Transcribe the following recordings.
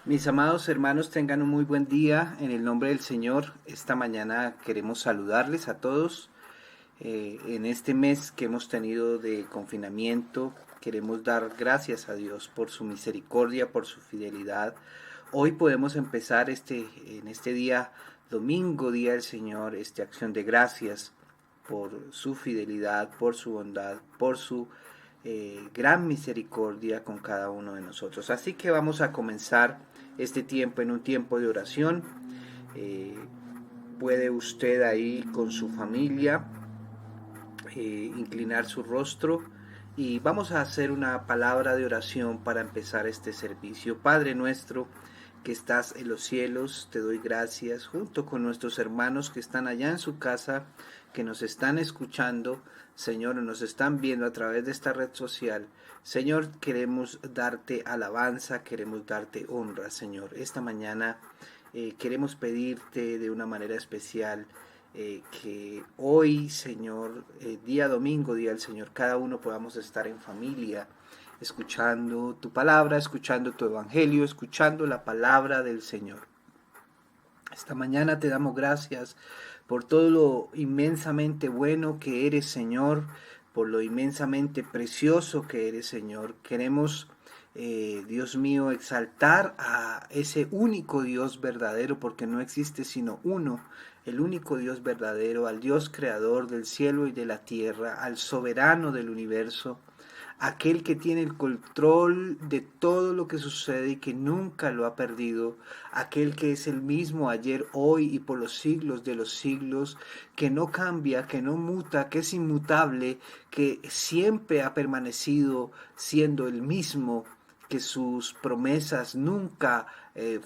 Mis amados hermanos, tengan un muy buen día en el nombre del Señor. Esta mañana queremos saludarles a todos. En este mes que hemos tenido de confinamiento, queremos dar gracias a Dios por su misericordia, por su fidelidad. Hoy podemos empezar en este día, domingo, día del Señor, esta acción de gracias por su fidelidad, por su bondad, por su gran misericordia con cada uno de nosotros. Así que vamos a comenzar este tiempo en un tiempo de oración. Puede usted ahí con su familia inclinar su rostro y vamos a hacer una palabra de oración para empezar este servicio. Padre nuestro que estás en los cielos, te doy gracias junto con nuestros hermanos que están allá en su casa, que nos están escuchando, Señor, nos están viendo a través de esta red social. Señor, queremos darte alabanza, queremos darte honra, Señor. Esta mañana queremos pedirte de una manera especial que hoy, Señor, día domingo, día del Señor, cada uno podamos estar en familia, escuchando tu palabra, escuchando tu evangelio, escuchando la palabra del Señor. Esta mañana te damos gracias por todo lo inmensamente bueno que eres, Señor, por lo inmensamente precioso que eres, Señor. Queremos, Dios mío, exaltar a ese único Dios verdadero, porque no existe sino uno, el único Dios verdadero, al Dios creador del cielo y de la tierra, al soberano del universo, aquel que tiene el control de todo lo que sucede y que nunca lo ha perdido, aquel que es el mismo ayer, hoy y por los siglos de los siglos, que no cambia, que no muta, que es inmutable, que siempre ha permanecido siendo el mismo, que sus promesas nunca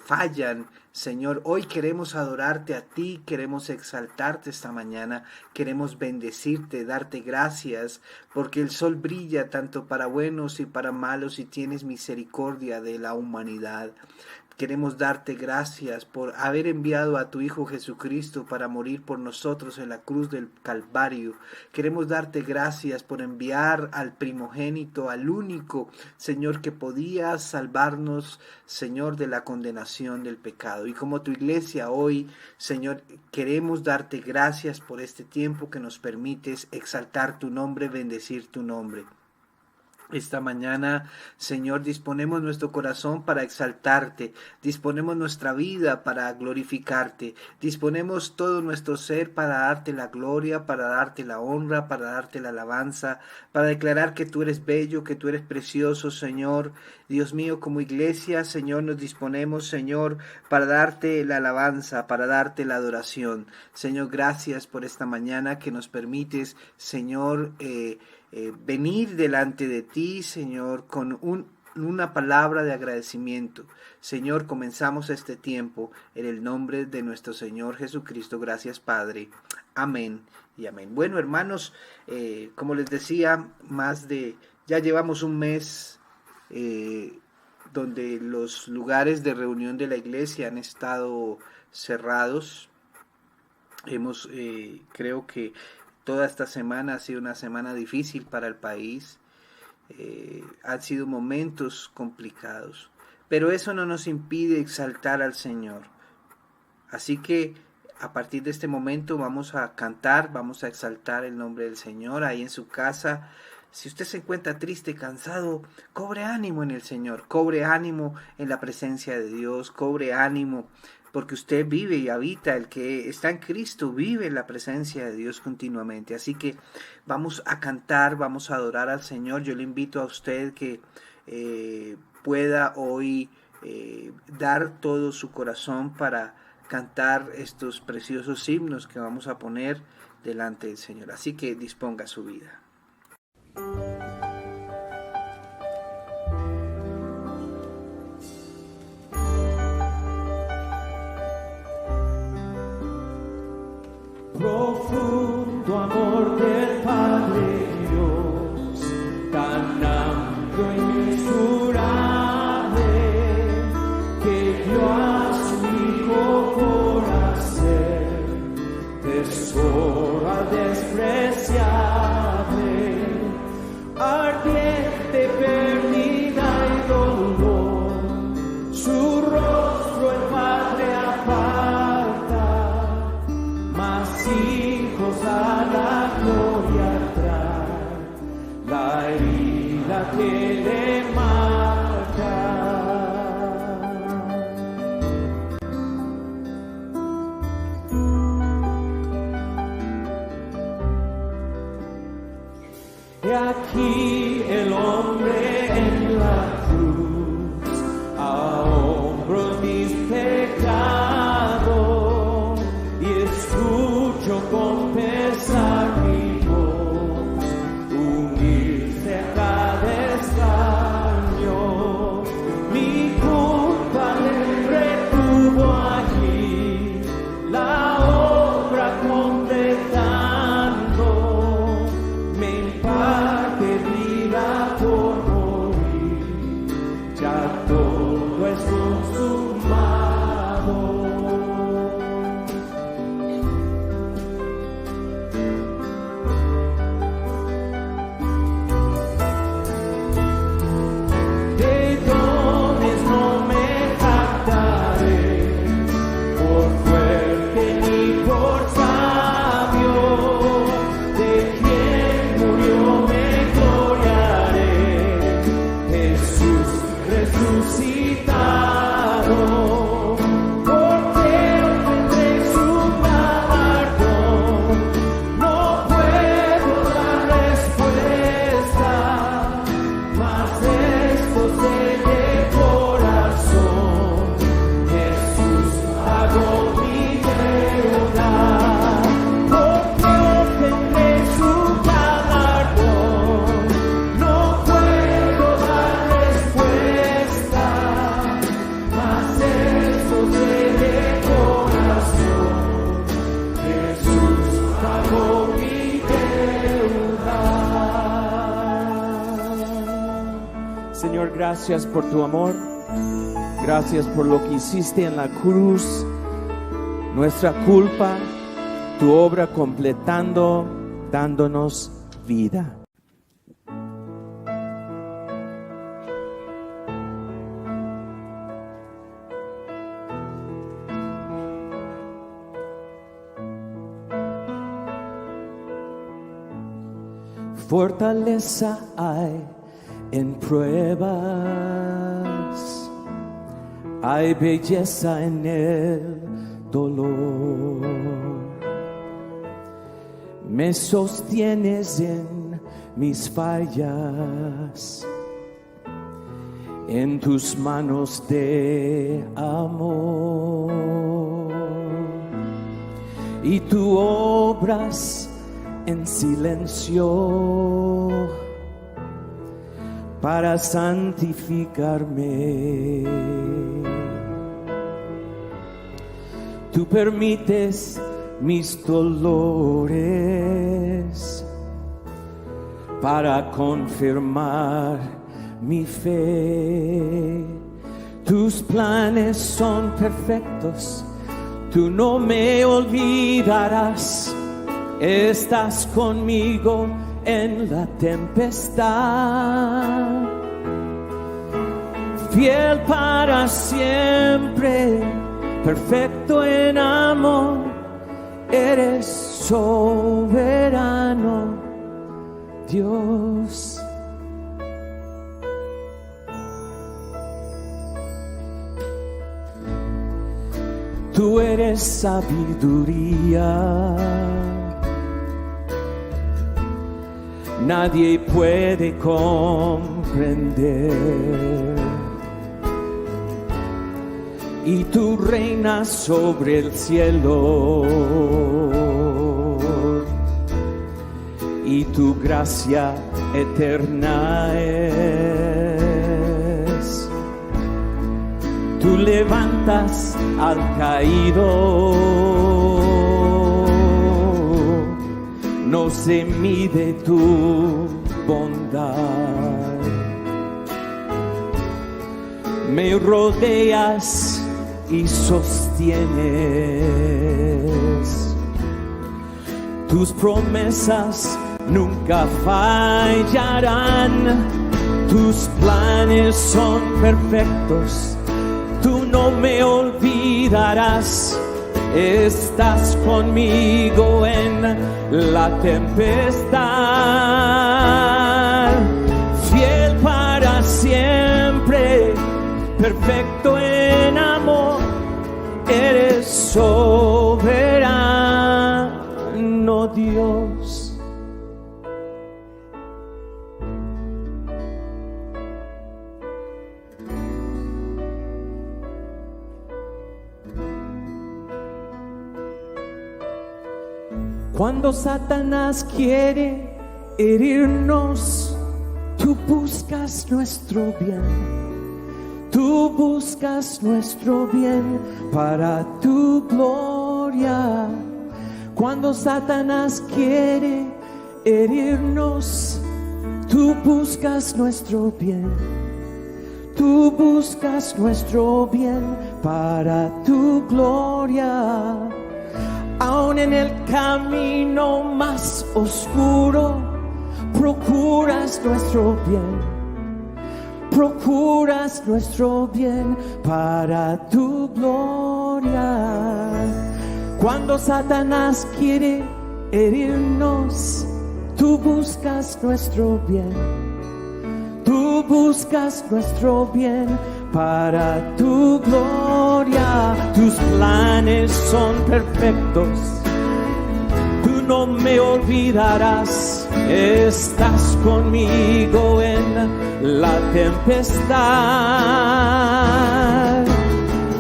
fallan. Señor, hoy queremos adorarte a ti, queremos exaltarte esta mañana, queremos bendecirte, darte gracias, porque el sol brilla tanto para buenos y para malos y tienes misericordia de la humanidad. Queremos darte gracias por haber enviado a tu Hijo Jesucristo para morir por nosotros en la cruz del Calvario. Queremos darte gracias por enviar al primogénito, al único, Señor, que podía salvarnos, Señor, de la condenación del pecado. Y como tu iglesia hoy, Señor, queremos darte gracias por este tiempo que nos permites exaltar tu nombre, bendecir tu nombre. Esta mañana, Señor, disponemos nuestro corazón para exaltarte, disponemos nuestra vida para glorificarte, disponemos todo nuestro ser para darte la gloria, para darte la honra, para darte la alabanza, para declarar que tú eres bello, que tú eres precioso, Señor. Dios mío, como iglesia, Señor, nos disponemos, Señor, para darte la alabanza, para darte la adoración. Señor, gracias por esta mañana que nos permites, Señor, venir delante de ti, Señor, con una palabra de agradecimiento. Señor, comenzamos este tiempo en el nombre de nuestro Señor Jesucristo. Gracias, Padre. Amén y amén. Bueno, hermanos, como les decía, ya llevamos un mes donde los lugares de reunión de la iglesia han estado cerrados. Creo que toda esta semana ha sido una semana difícil para el país, han sido momentos complicados, pero eso no nos impide exaltar al Señor. Así que a partir de este momento vamos a cantar, vamos a exaltar el nombre del Señor ahí en su casa. Si usted se encuentra triste, cansado, cobre ánimo en el Señor, cobre ánimo en la presencia de Dios, cobre ánimo porque usted vive y habita, el que está en Cristo vive en la presencia de Dios continuamente. Así que vamos a cantar, vamos a adorar al Señor. Yo le invito a usted que pueda hoy dar todo su corazón para cantar estos preciosos himnos que vamos a poner delante del Señor. Así que disponga su vida. Profundo amor del Padre Dios, tan amplio e inmensurable, que dio a su Hijo por hacer tesoro al despreciable. que le marca. Y aquí el hombre en la cruz, a hombros mis pecados, y escucho confesar mi voz, unirse a cada escaño. Mi culpa le retuvo allí, la obra completando, me imparte vida por morir, ya todo es consumado. De dones no me jactaré, por fuerte ni por sabio, de quien murió me gloriaré, Jesús resucitado, porque obtendré su galardón. No puedo dar respuesta, mas esto sé de corazón, Jesús pagó mi deuda, porque obtendré su galardón. No puedo dar respuesta, mas esto sé de corazón, Jesús pagó mi deuda. Señor, gracias por tu amor. Gracias por lo que hiciste en la cruz, nuestra culpa, tu obra completando, dándonos vida. Fortaleza hay en pruebas, hay belleza en el dolor. Me sostienes en mis fallas, en tus manos de amor, y tú obras en silencio para santificarme. Tú permites mis dolores para confirmar mi fe. Tus planes son perfectos, tú no me olvidarás. Estás conmigo en la tempestad, fiel para siempre, perfecto en amor, eres soberano, Dios. Tú eres sabiduría, nadie puede comprender, y tú reinas sobre el cielo, y tu gracia eterna es. Tú levantas al caído, no se mide tu bondad. Me rodeas y sostienes, tus promesas nunca fallarán, tus planes son perfectos, tú no me olvidarás. Estás conmigo en la tempestad, fiel para perfecto en amor, eres soberano Dios. Cuando Satanás quiere herirnos, tú buscas nuestro bien. Tú buscas nuestro bien para tu gloria. Cuando Satanás quiere herirnos, tú buscas nuestro bien. Tú buscas nuestro bien para tu gloria. Aún en el camino más oscuro, procuras nuestro bien. Procuras nuestro bien para tu gloria. Cuando Satanás quiere herirnos, tú buscas nuestro bien. Tú buscas nuestro bien para tu gloria. Tus planes son perfectos. Tú no me olvidarás. Estás conmigo en la tempestad.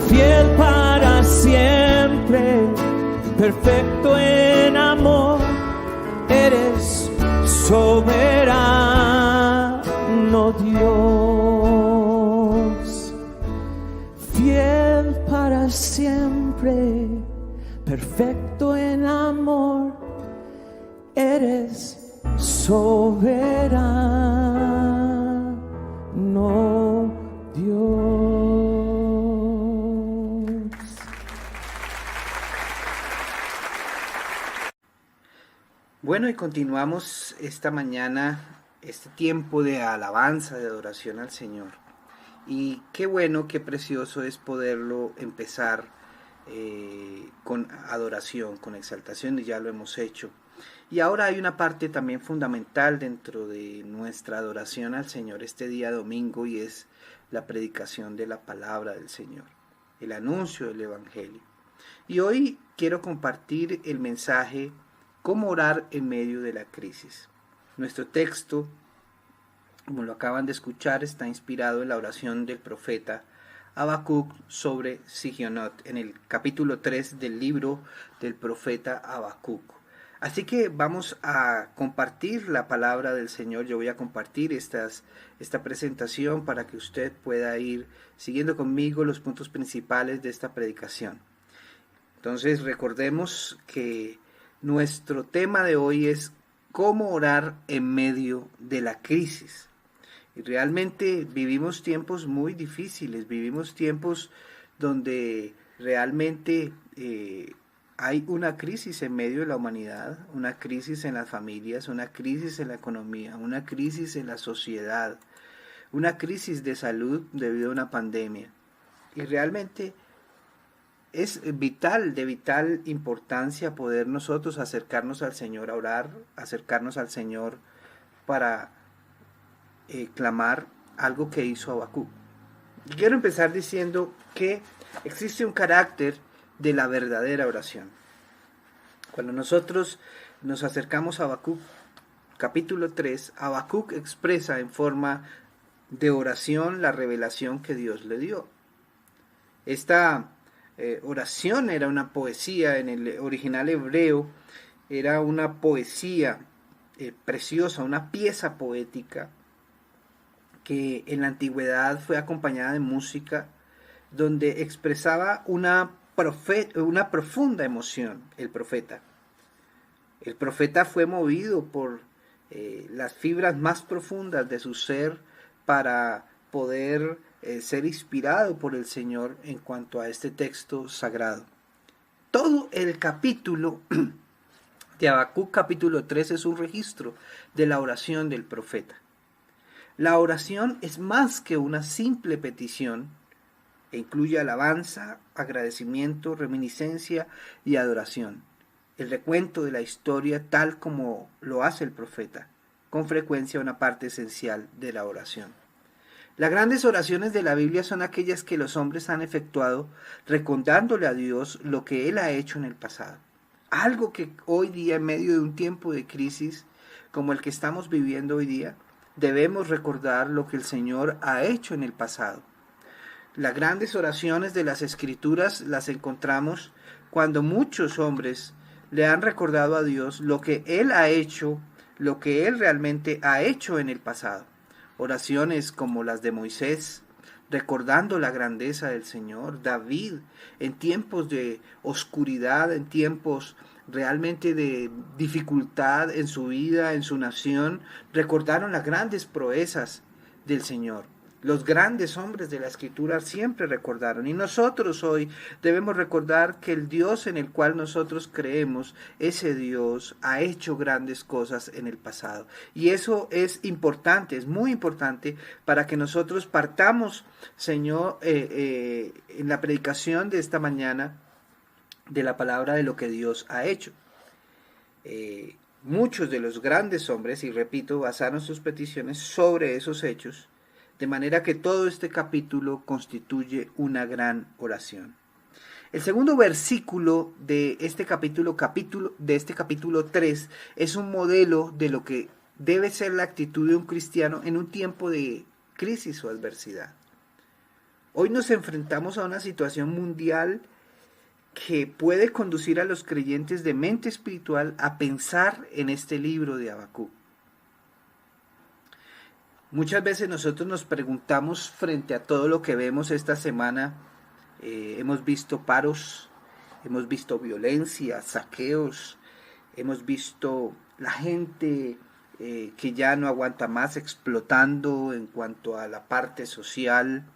Fiel para siempre, perfecto en amor, eres soberano Dios. Fiel para siempre, perfecto en amor, eres soberano Dios. Bueno, y continuamos esta mañana, este tiempo de alabanza, de adoración al Señor. Y qué bueno, qué precioso es poderlo empezar con adoración, con exaltación, y ya lo hemos hecho. Y ahora hay una parte también fundamental dentro de nuestra adoración al Señor este día domingo, y es la predicación de la palabra del Señor, el anuncio del Evangelio. Y hoy quiero compartir el mensaje ¿Cómo orar en medio de la crisis? Nuestro texto, como lo acaban de escuchar, está inspirado en la oración del profeta Habacuc sobre Sigionot, en el capítulo 3 del libro del profeta Habacuc. Así que vamos a compartir la palabra del Señor. Yo voy a compartir esta presentación para que usted pueda ir siguiendo conmigo los puntos principales de esta predicación. Entonces recordemos que nuestro tema de hoy es cómo orar en medio de la crisis. Y realmente vivimos tiempos muy difíciles, vivimos tiempos donde realmente hay una crisis en medio de la humanidad, una crisis en las familias, una crisis en la economía, una crisis en la sociedad, una crisis de salud debido a una pandemia. Y realmente es de vital importancia poder nosotros acercarnos al Señor a orar, acercarnos al Señor para clamar algo que hizo Habacuc. Quiero empezar diciendo que existe un carácter de la verdadera oración. Cuando nosotros nos acercamos a Habacuc, capítulo 3, Habacuc expresa en forma de oración la revelación que Dios le dio. Esta oración era una poesía, en el original hebreo era una poesía preciosa, una pieza poética que en la antigüedad fue acompañada de música, donde expresaba una profunda emoción el profeta. El profeta fue movido por las fibras más profundas de su ser para poder ser inspirado por el Señor en cuanto a este texto sagrado. Todo el capítulo de Habacuc, capítulo 3, es un registro de la oración del profeta. La oración es más que una simple petición, e incluye alabanza, agradecimiento, reminiscencia y adoración. El recuento de la historia tal como lo hace el profeta, con frecuencia una parte esencial de la oración. Las grandes oraciones de la Biblia son aquellas que los hombres han efectuado recordándole a Dios lo que Él ha hecho en el pasado. Algo que hoy día, en medio de un tiempo de crisis como el que estamos viviendo hoy día, debemos recordar lo que el Señor ha hecho en el pasado. Las grandes oraciones de las Escrituras las encontramos cuando muchos hombres le han recordado a Dios lo que Él ha hecho, lo que Él realmente ha hecho en el pasado. Oraciones como las de Moisés, recordando la grandeza del Señor, David, en tiempos de oscuridad, en tiempos realmente de dificultad en su vida, en su nación, recordaron las grandes proezas del Señor. Los grandes hombres de la Escritura siempre recordaron, y nosotros hoy debemos recordar que el Dios en el cual nosotros creemos, ese Dios ha hecho grandes cosas en el pasado. Y eso es importante, es muy importante para que nosotros partamos, Señor, en la predicación de esta mañana, de la palabra de lo que Dios ha hecho. Muchos de los grandes hombres, y repito, basaron sus peticiones sobre esos hechos, de manera que todo este capítulo constituye una gran oración. El segundo versículo de este capítulo 3 es un modelo de lo que debe ser la actitud de un cristiano en un tiempo de crisis o adversidad. Hoy nos enfrentamos a una situación mundial que puede conducir a los creyentes de mente espiritual a pensar en este libro de Habacuc. Muchas veces nosotros nos preguntamos frente a todo lo que vemos esta semana, hemos visto paros, hemos visto violencia, saqueos, hemos visto la gente que ya no aguanta más explotando en cuanto a la parte social,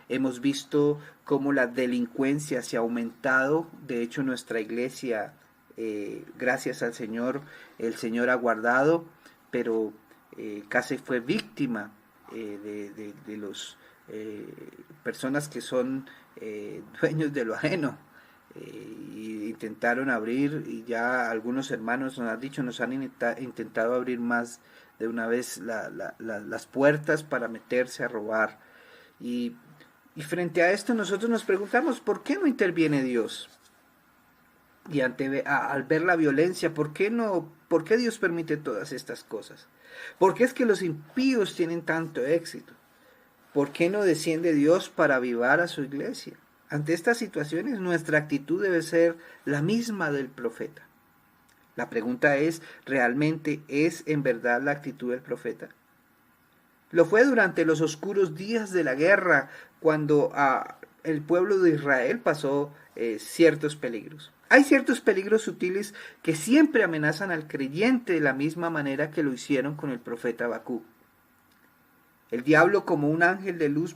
hemos visto cómo la delincuencia se ha aumentado. De hecho, nuestra iglesia, gracias al Señor, el Señor ha guardado, pero casi fue víctima de los personas que son dueños de lo ajeno, y intentaron abrir, y ya algunos hermanos nos han dicho, nos han intentado abrir más de una vez las puertas para meterse a robar. Y frente a esto nosotros nos preguntamos, ¿por qué no interviene Dios? Y al ver la violencia, ¿por qué Dios permite todas estas cosas? ¿Por qué es que los impíos tienen tanto éxito? ¿Por qué no desciende Dios para avivar a su iglesia? Ante estas situaciones, nuestra actitud debe ser la misma del profeta. La pregunta es, ¿realmente es en verdad la actitud del profeta? Lo fue durante los oscuros días de la guerra, cuando el pueblo de Israel pasó ciertos peligros. Hay ciertos peligros sutiles que siempre amenazan al creyente de la misma manera que lo hicieron con el profeta Habacuc. El diablo, como un ángel de luz,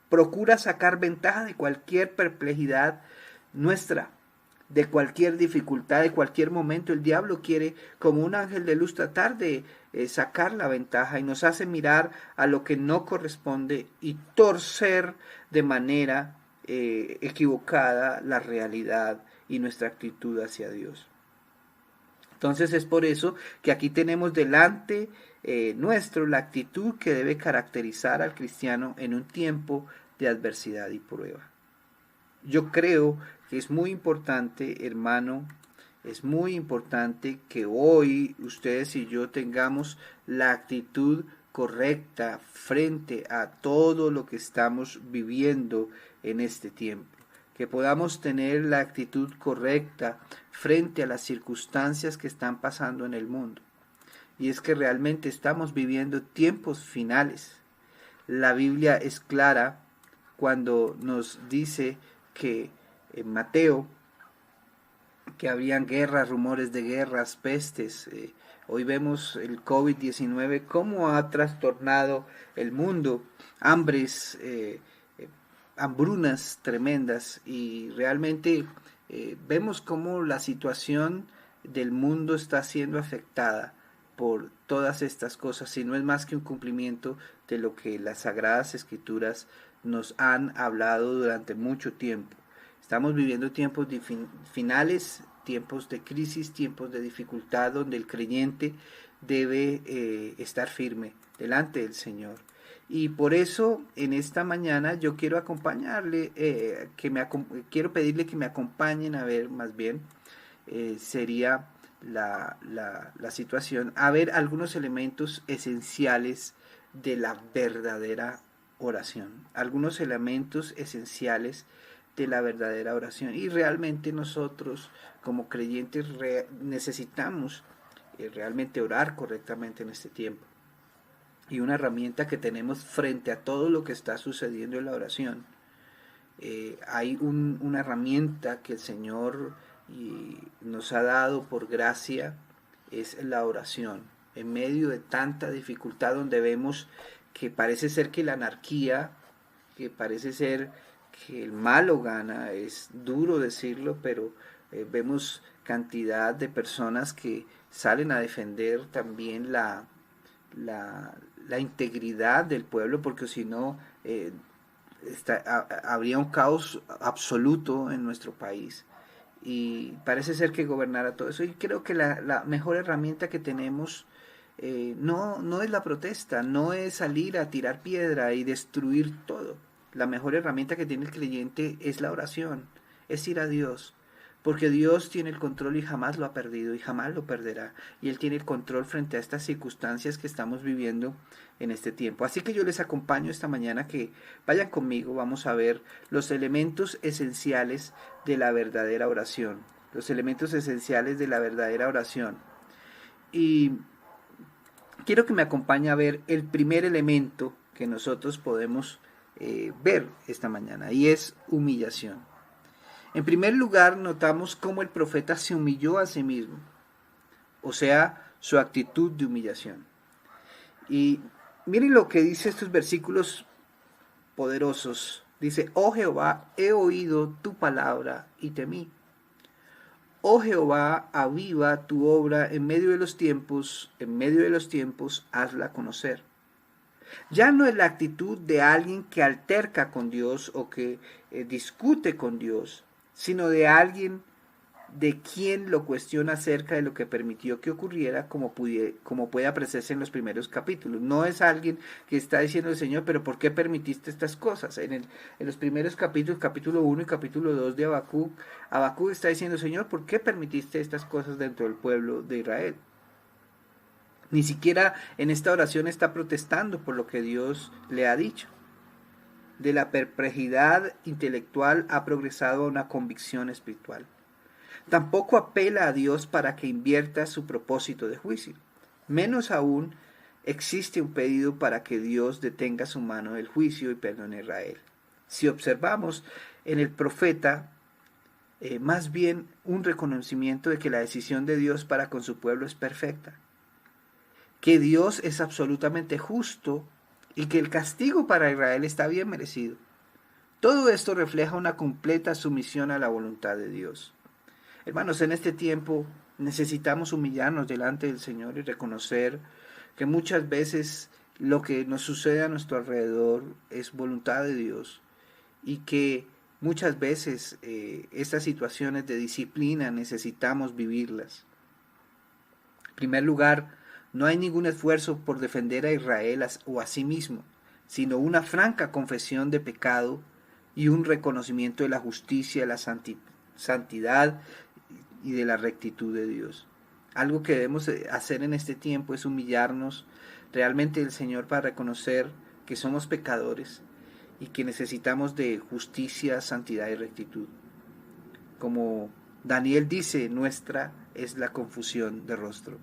procura sacar ventaja de cualquier perplejidad nuestra, de cualquier dificultad, de cualquier momento. El diablo quiere, como un ángel de luz, tratar de sacar la ventaja, y nos hace mirar a lo que no corresponde y torcer de manera equivocada la realidad y nuestra actitud hacia Dios. Entonces es por eso que aquí tenemos delante nuestro la actitud que debe caracterizar al cristiano en un tiempo de adversidad y prueba. Yo creo que es muy importante, hermano, es muy importante que hoy ustedes y yo tengamos la actitud correcta frente a todo lo que estamos viviendo en este tiempo. Que podamos tener la actitud correcta frente a las circunstancias que están pasando en el mundo. Y es que realmente estamos viviendo tiempos finales. La Biblia es clara cuando nos dice que en Mateo, que habrían guerras, rumores de guerras, pestes. Hoy vemos el COVID-19, cómo ha trastornado el mundo, hambres, hambrunas tremendas, y realmente vemos cómo la situación del mundo está siendo afectada por todas estas cosas, y no es más que un cumplimiento de lo que las Sagradas Escrituras nos han hablado durante mucho tiempo. Estamos viviendo tiempos finales, tiempos de crisis, tiempos de dificultad, donde el creyente debe estar firme delante del Señor. Y por eso en esta mañana yo quiero acompañarle, quiero pedirle que me acompañen a ver, más bien, sería la situación, a ver algunos elementos esenciales de la verdadera oración, algunos elementos esenciales de la verdadera oración. Y realmente nosotros como creyentes necesitamos realmente orar correctamente en este tiempo. Y una herramienta que tenemos frente a todo lo que está sucediendo en la oración. Hay una herramienta que el Señor nos ha dado por gracia, es la oración. En medio de tanta dificultad donde vemos que parece ser que la anarquía, que parece ser que el malo gana, es duro decirlo, pero vemos cantidad de personas que salen a defender también la integridad del pueblo, porque si no habría un caos absoluto en nuestro país. Y parece ser que gobernara todo eso. Y creo que la mejor herramienta que tenemos no es la protesta, no es salir a tirar piedra y destruir todo. La mejor herramienta que tiene el creyente es la oración, es ir a Dios, porque Dios tiene el control y jamás lo ha perdido y jamás lo perderá. Y Él tiene el control frente a estas circunstancias que estamos viviendo en este tiempo. Así que yo les acompaño esta mañana, que vayan conmigo, vamos a ver los elementos esenciales de la verdadera oración. Los elementos esenciales de la verdadera oración. Y quiero que me acompañe a ver el primer elemento que nosotros podemos ver esta mañana, y es humillación. En primer lugar, notamos cómo el profeta se humilló a sí mismo, o sea, su actitud de humillación. Y miren lo que dice estos versículos poderosos. Dice: oh Jehová, he oído tu palabra y temí. Oh Jehová, aviva tu obra en medio de los tiempos, hazla conocer. Ya no es la actitud de alguien que alterca con Dios o que discute con Dios, sino de alguien de quien lo cuestiona acerca de lo que permitió que ocurriera, como puede apreciarse en los primeros capítulos. No es alguien que está diciendo al Señor, pero ¿por qué permitiste estas cosas? En los primeros capítulos, capítulo 1 y capítulo 2 de Habacuc, Habacuc está diciendo: Señor, ¿por qué permitiste estas cosas dentro del pueblo de Israel? Ni siquiera en esta oración está protestando por lo que Dios le ha dicho. De la perplejidad intelectual ha progresado a una convicción espiritual. Tampoco apela a Dios para que invierta su propósito de juicio. Menos aún existe un pedido para que Dios detenga su mano del juicio y perdone a Israel. Si observamos en el profeta, más bien un reconocimiento de que la decisión de Dios para con su pueblo es perfecta, que Dios es absolutamente justo y que el castigo para Israel está bien merecido. Todo esto refleja una completa sumisión a la voluntad de Dios. Hermanos, en este tiempo necesitamos humillarnos delante del Señor y reconocer que muchas veces lo que nos sucede a nuestro alrededor es voluntad de Dios, y que muchas veces estas situaciones de disciplina necesitamos vivirlas. En primer lugar, no hay ningún esfuerzo por defender a Israel o a sí mismo, sino una franca confesión de pecado y un reconocimiento de la justicia, de la santidad y de la rectitud de Dios. Algo que debemos hacer en este tiempo es humillarnos realmente al Señor para reconocer que somos pecadores y que necesitamos de justicia, santidad y rectitud. Como Daniel dice, nuestra es la confusión de rostro.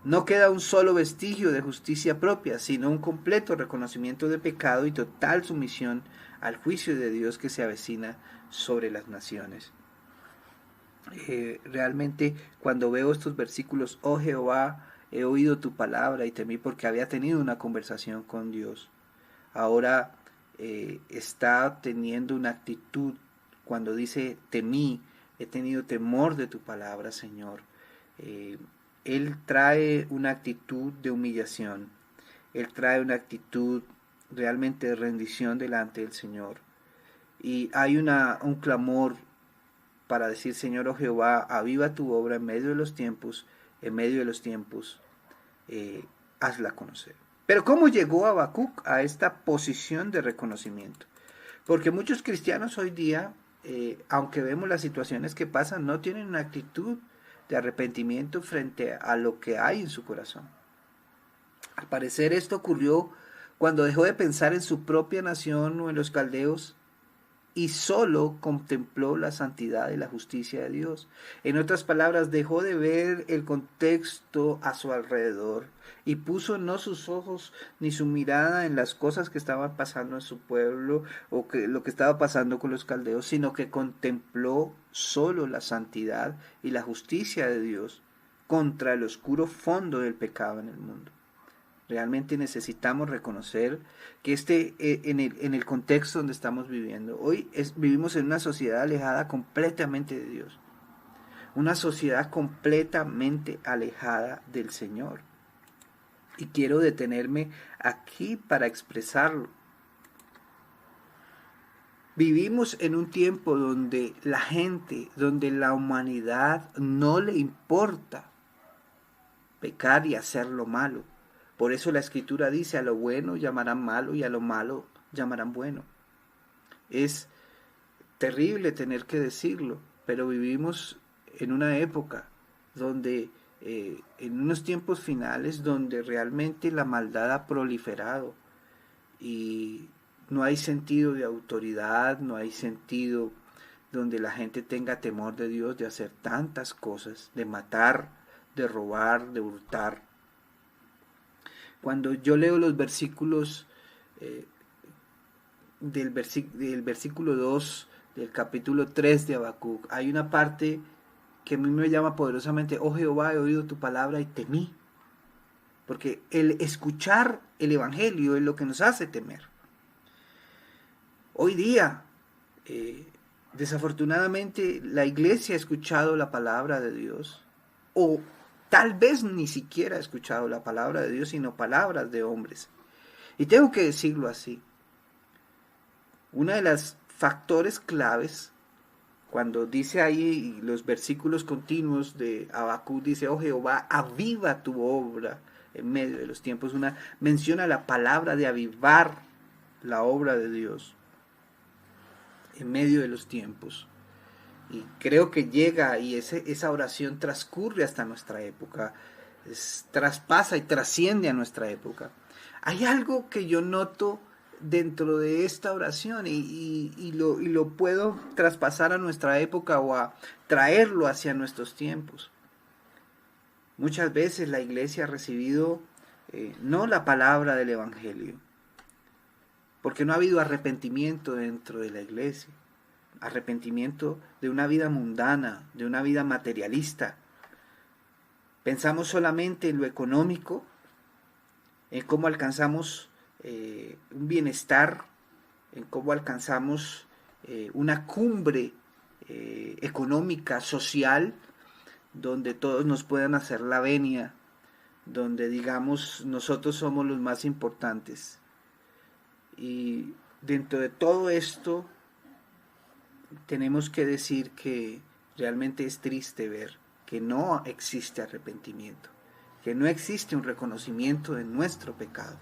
No queda un solo vestigio de justicia propia, sino un completo reconocimiento de pecado y total sumisión al juicio de Dios que se avecina sobre las naciones. Realmente cuando veo estos versículos: oh Jehová, he oído tu palabra y temí, porque había tenido una conversación con Dios. Ahora está teniendo una actitud cuando dice temí, he tenido temor de tu palabra, Señor. Él trae una actitud de humillación, Él trae una actitud realmente de rendición delante del Señor. Y hay un clamor para decir: Señor, oh Jehová, aviva tu obra en medio de los tiempos, hazla conocer. Pero ¿cómo llegó Habacuc a esta posición de reconocimiento? Porque muchos cristianos hoy día, aunque vemos las situaciones que pasan, no tienen una actitud de arrepentimiento frente a lo que hay en su corazón. Al parecer esto ocurrió cuando dejó de pensar en su propia nación o en los caldeos y solo contempló la santidad y la justicia de Dios. En otras palabras, dejó de ver el contexto a su alrededor y puso no sus ojos ni su mirada en las cosas que estaban pasando en su pueblo o lo que estaba pasando con los caldeos, sino que contempló solo la santidad y la justicia de Dios contra el oscuro fondo del pecado en el mundo. Realmente necesitamos reconocer que en el contexto donde estamos viviendo, hoy vivimos en una sociedad alejada completamente de Dios, una sociedad completamente alejada del Señor. Y quiero detenerme aquí para expresarlo. Vivimos en un tiempo donde la gente, donde la humanidad no le importa pecar y hacer lo malo. Por eso la Escritura dice, a lo bueno llamarán malo y a lo malo llamarán bueno. Es terrible tener que decirlo, pero vivimos en una época donde, en unos tiempos finales, donde realmente la maldad ha proliferado y no hay sentido de autoridad, no hay sentido donde la gente tenga temor de Dios, de hacer tantas cosas, de matar, de robar, de hurtar. Cuando yo leo los versículos del versículo 2 del capítulo 3 de Habacuc, hay una parte que a mí me llama poderosamente: oh Jehová, he oído tu palabra y temí. Porque el escuchar el Evangelio es lo que nos hace temer. Hoy día, desafortunadamente, la iglesia ha escuchado la palabra de Dios, o tal vez ni siquiera ha escuchado la palabra de Dios, sino palabras de hombres. Y tengo que decirlo así. Una de las factores claves, cuando dice ahí los versículos continuos de Habacuc, dice, oh Jehová, aviva tu obra en medio de los tiempos. Menciona la palabra de avivar la obra de Dios en medio de los tiempos. Y creo que llega y esa oración transcurre hasta nuestra época, traspasa y trasciende a nuestra época. Hay algo que yo noto dentro de esta oración y lo puedo traspasar a nuestra época o a traerlo hacia nuestros tiempos. Muchas veces la iglesia ha recibido no la palabra del Evangelio, porque no ha habido arrepentimiento dentro de la iglesia. Arrepentimiento de una vida mundana, de una vida materialista. Pensamos solamente en lo económico, en cómo alcanzamos un bienestar, en cómo alcanzamos una cumbre económica, social, donde todos nos puedan hacer la venia, donde digamos nosotros somos los más importantes. Y dentro de todo esto, tenemos que decir que realmente es triste ver que no existe arrepentimiento, que no existe un reconocimiento de nuestro pecado.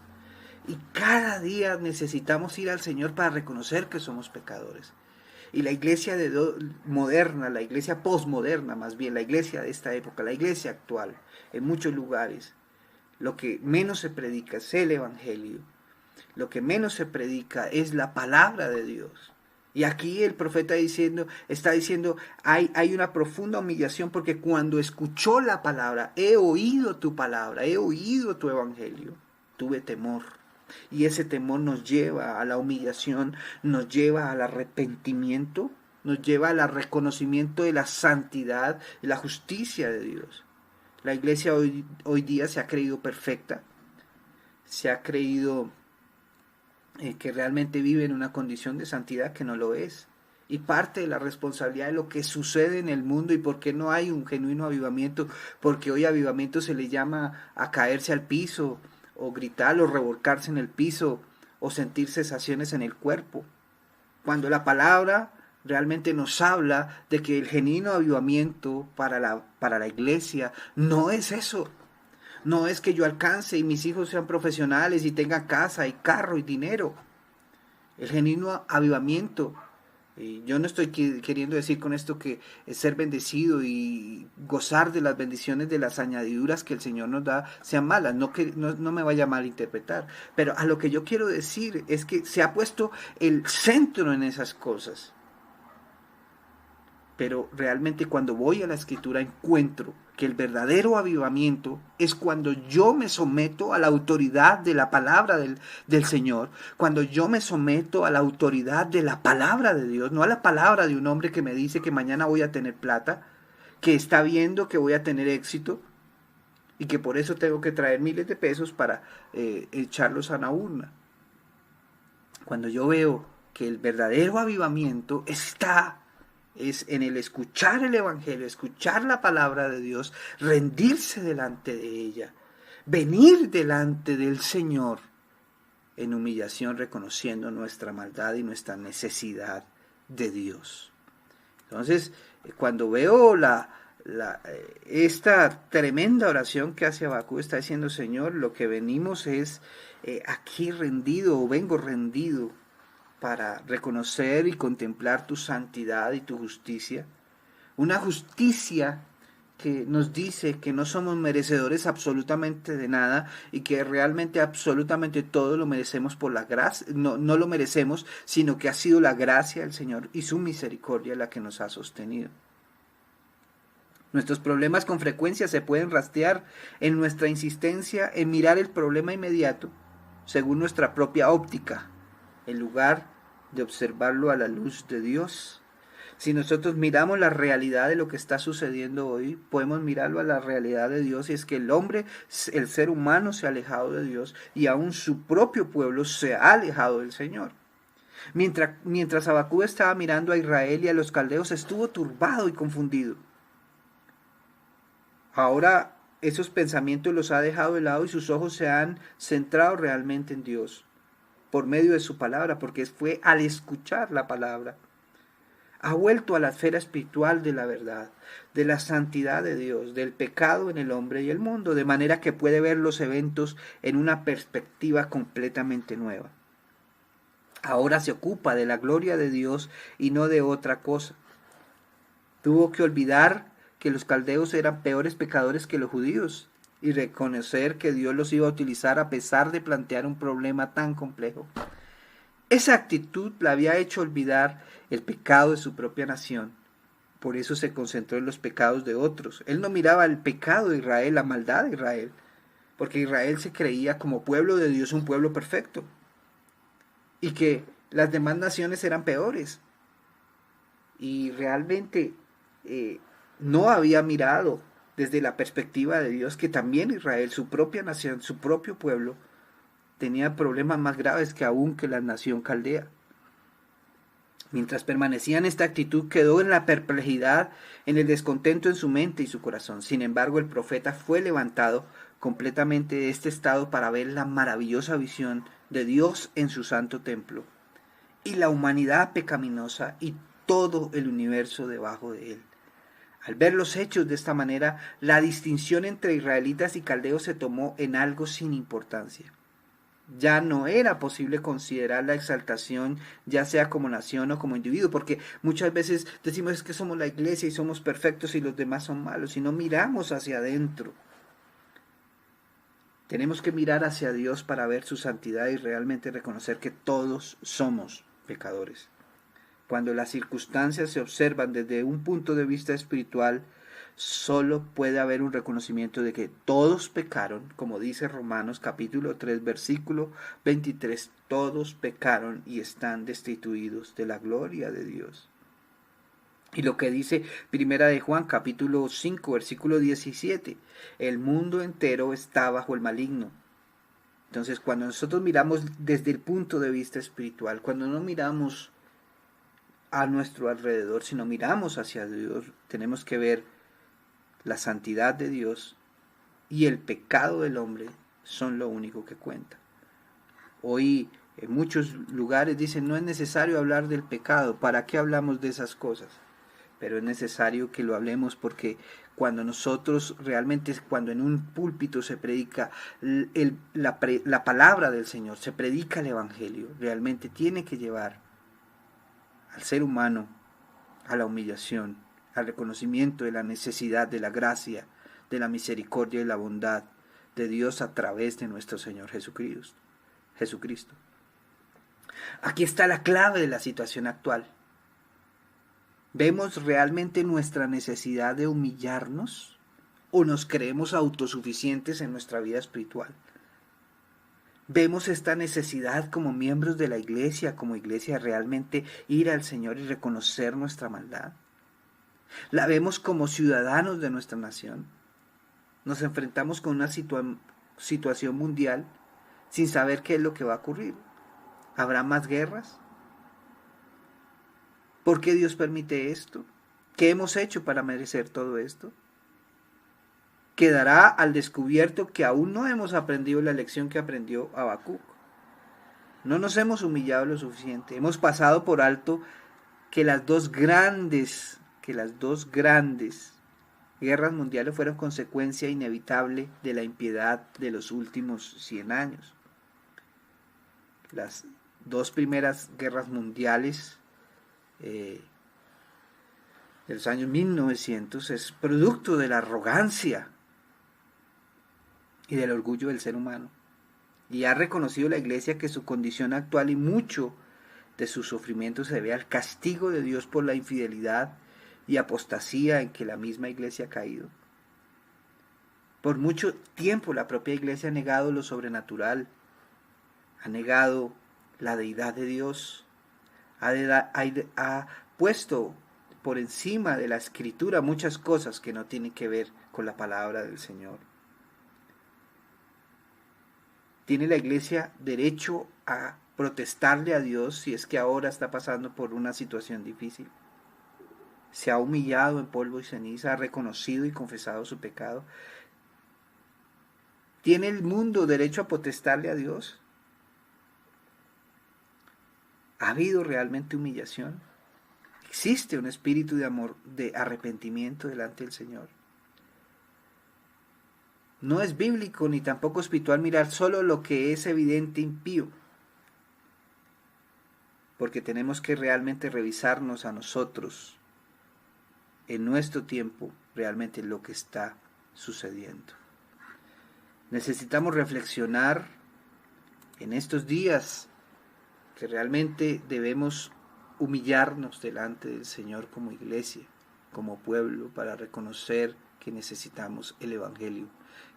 Y cada día necesitamos ir al Señor para reconocer que somos pecadores. Y la iglesia moderna, la iglesia posmoderna más bien, la iglesia de esta época, la iglesia actual, en muchos lugares, lo que menos se predica es el Evangelio. Lo que menos se predica es la palabra de Dios. Y aquí el profeta está diciendo, hay una profunda humillación, porque cuando escuchó la palabra, he oído tu palabra, he oído tu evangelio, tuve temor. Y ese temor nos lleva a la humillación, nos lleva al arrepentimiento, nos lleva al reconocimiento de la santidad y la justicia de Dios. La iglesia hoy día se ha creído perfecta, se ha creído que realmente vive en una condición de santidad que no lo es. Y parte de la responsabilidad de lo que sucede en el mundo y por qué no hay un genuino avivamiento, porque hoy avivamiento se le llama a caerse al piso, o gritar, o revolcarse en el piso, o sentir sensaciones en el cuerpo. Cuando la palabra realmente nos habla de que el genuino avivamiento para la iglesia no es eso. No es que yo alcance y mis hijos sean profesionales y tengan casa y carro y dinero. El genuino avivamiento. Y yo no estoy queriendo decir con esto que ser bendecido y gozar de las bendiciones de las añadiduras que el Señor nos da sean malas, no me vaya a malinterpretar. Pero a lo que yo quiero decir es que se ha puesto el centro en esas cosas. Pero realmente cuando voy a la Escritura encuentro que el verdadero avivamiento es cuando yo me someto a la autoridad de la palabra del Señor, cuando yo me someto a la autoridad de la palabra de Dios, no a la palabra de un hombre que me dice que mañana voy a tener plata, que está viendo que voy a tener éxito y que por eso tengo que traer miles de pesos para echarlos a la urna. Cuando yo veo que el verdadero avivamiento es en el escuchar el Evangelio, escuchar la palabra de Dios, rendirse delante de ella, venir delante del Señor en humillación, reconociendo nuestra maldad y nuestra necesidad de Dios. Entonces, cuando veo esta tremenda oración que hace Habacuc, está diciendo: Señor, lo que venimos es aquí rendido, o vengo rendido, para reconocer y contemplar tu santidad y tu justicia. Una justicia que nos dice que no somos merecedores absolutamente de nada y que realmente absolutamente todo lo merecemos por la gracia, no lo merecemos, sino que ha sido la gracia del Señor y su misericordia la que nos ha sostenido. Nuestros problemas con frecuencia se pueden rastrear en nuestra insistencia en mirar el problema inmediato según nuestra propia óptica, en lugar de observarlo a la luz de Dios. Si nosotros miramos la realidad de lo que está sucediendo hoy, podemos mirarlo a la realidad de Dios, y es que el hombre, el ser humano, se ha alejado de Dios, y aún su propio pueblo se ha alejado del Señor. Mientras Habacuc estaba mirando a Israel y a los caldeos, estuvo turbado y confundido. Ahora esos pensamientos los ha dejado de lado y sus ojos se han centrado realmente en Dios por medio de su palabra, porque fue al escuchar la palabra. Ha vuelto a la esfera espiritual de la verdad, de la santidad de Dios, del pecado en el hombre y el mundo, de manera que puede ver los eventos en una perspectiva completamente nueva. Ahora se ocupa de la gloria de Dios y no de otra cosa. Tuvo que olvidar que los caldeos eran peores pecadores que los judíos y reconocer que Dios los iba a utilizar a pesar de plantear un problema tan complejo. Esa actitud la había hecho olvidar el pecado de su propia nación. Por eso se concentró en los pecados de otros. Él no miraba el pecado de Israel, la maldad de Israel, porque Israel se creía como pueblo de Dios un pueblo perfecto y que las demás naciones eran peores. Y realmente no había mirado desde la perspectiva de Dios que también Israel, su propia nación, su propio pueblo, tenía problemas más graves que aún que la nación caldea. Mientras permanecía en esta actitud, quedó en la perplejidad, en el descontento en su mente y su corazón. Sin embargo, el profeta fue levantado completamente de este estado para ver la maravillosa visión de Dios en su santo templo y la humanidad pecaminosa y todo el universo debajo de él. Al ver los hechos de esta manera, la distinción entre israelitas y caldeos se tomó en algo sin importancia. Ya no era posible considerar la exaltación, ya sea como nación o como individuo, porque muchas veces decimos es que somos la iglesia y somos perfectos y los demás son malos, y no miramos hacia adentro. Tenemos que mirar hacia Dios para ver su santidad y realmente reconocer que todos somos pecadores. Cuando las circunstancias se observan desde un punto de vista espiritual, solo puede haber un reconocimiento de que todos pecaron, como dice Romanos capítulo 3, versículo 23, todos pecaron y están destituidos de la gloria de Dios. Y lo que dice Primera de Juan capítulo 5, versículo 17, el mundo entero está bajo el maligno. Entonces, cuando nosotros miramos desde el punto de vista espiritual, cuando no miramos a nuestro alrededor, sino miramos hacia Dios, tenemos que ver la santidad de Dios y el pecado del hombre son lo único que cuenta. Hoy en muchos lugares dicen no es necesario hablar del pecado, ¿para qué hablamos de esas cosas? pero es necesario que lo hablemos porque cuando nosotros realmente, cuando en un púlpito se predica la palabra del Señor, se predica el Evangelio, realmente tiene que llevar al ser humano a la humillación, al reconocimiento de la necesidad, de la gracia, de la misericordia y la bondad de Dios a través de nuestro Señor Jesucristo. Aquí está la clave de la situación actual. ¿Vemos realmente nuestra necesidad de humillarnos o nos creemos autosuficientes en nuestra vida espiritual? ¿Vemos esta necesidad como miembros de la iglesia, como iglesia, realmente ir al Señor y reconocer nuestra maldad? ¿La vemos como ciudadanos de nuestra nación? Nos enfrentamos con una situación mundial sin saber qué es lo que va a ocurrir. ¿Habrá más guerras? ¿Por qué Dios permite esto? ¿Qué hemos hecho para merecer todo esto? Quedará al descubierto que aún no hemos aprendido la lección que aprendió Habacuc. No nos hemos humillado lo suficiente. Hemos pasado por alto que las dos grandes guerras mundiales fueron consecuencia inevitable de la impiedad de los últimos 100 años. Las dos primeras guerras mundiales de los años 1900 es producto de la arrogancia y del orgullo del ser humano. Y ha reconocido la iglesia que su condición actual y mucho de su sufrimiento se debe al castigo de Dios por la infidelidad y apostasía en que la misma iglesia ha caído. Por mucho tiempo la propia iglesia ha negado lo sobrenatural, ha negado la deidad de Dios, ha puesto por encima de la escritura muchas cosas que no tienen que ver con la palabra del Señor. ¿Tiene la iglesia derecho a protestarle a Dios si es que ahora está pasando por una situación difícil? Se ha humillado en polvo y ceniza, ha reconocido y confesado su pecado. ¿Tiene el mundo derecho a protestarle a Dios? ¿Ha habido realmente humillación? ¿Existe un espíritu de amor, de arrepentimiento delante del Señor? No es bíblico ni tampoco espiritual mirar solo lo que es evidente impío, porque tenemos que realmente revisarnos a nosotros en nuestro tiempo realmente lo que está sucediendo. Necesitamos reflexionar en estos días que realmente debemos humillarnos delante del Señor como iglesia, como pueblo, para reconocer que necesitamos el Evangelio,